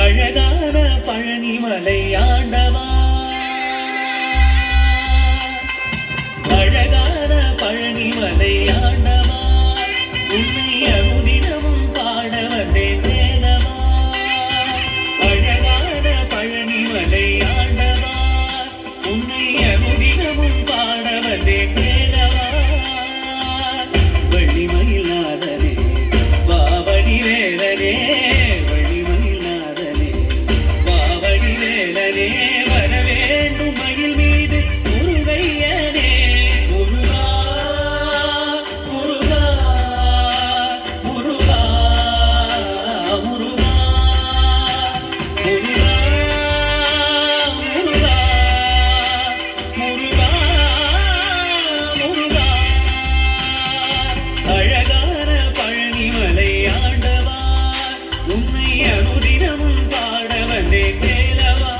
அழகான பழனிமலை ஆண்டவா, அழகான பழனிமலை ஆண்டவா, உன்னை அனுதினமும் பாட வந்தேன் தேனவா. அழகான பழனிமலை ஆண்டவா, உன்னை அனுதினமும் பாட வந்தேன் தேனவா. வள்ளிமயிலாதனே வாவடி வேலனே, அழகான பழனிமலை ஆண்டவா, உன்னை அனுதினமும் பாட வந்தேன் வேலவா.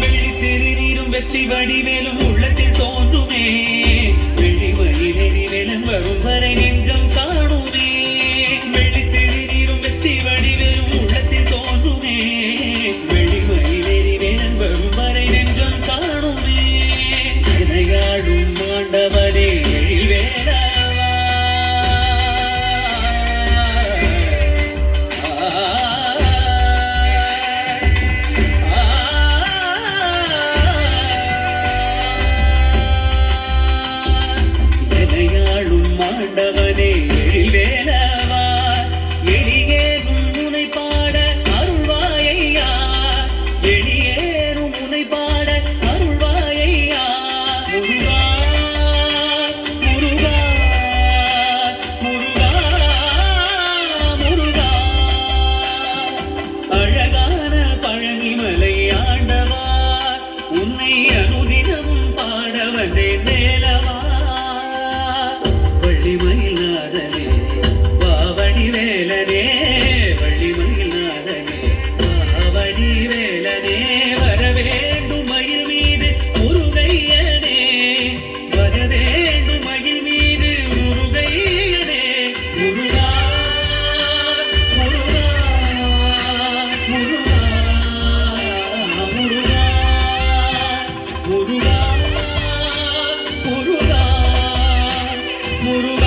வெள்ளித்திருநீரும் வெற்றி வடிவேலும் உள்ளத்தில் தோன்றுமே, வெளிமயிலேறிவேலன் வரும் வரை நெஞ்சம் காணுமே. வெள்ளித்திருநீரும் வெற்றி வடிவேலும் உள்ளத்தில் தோன்றுமே, வெளிமயிலேறிவேலன் வரும் வரை நெஞ்சம் காணுமே. இணையாடும் ஆண்டவனே எழில்வேலவா, ஆண்டவனே எழில்வேலவா, எளியேறும் முனை பாட அருள்வாயையா, எளியேறும் முனை பாட அருள்வாயையா. முருகா முருகா முருகா முருகா, அழகான பழனிமலை ஆண்டவா, உன்னை அனுதினமும் பாட வந்தேன் வேலவா. வள்ளிமயிலாதனே வாவடி வேலனே, வள்ளிமயிலாதனே வாவடி வேலனே, வரவேண்டும் மயில் மீது முருகையனே, வரவேண்டும் மயில் மீது முருகையனே. முருகா முருகா முருகா முருகா முருகா முருகா முருகா.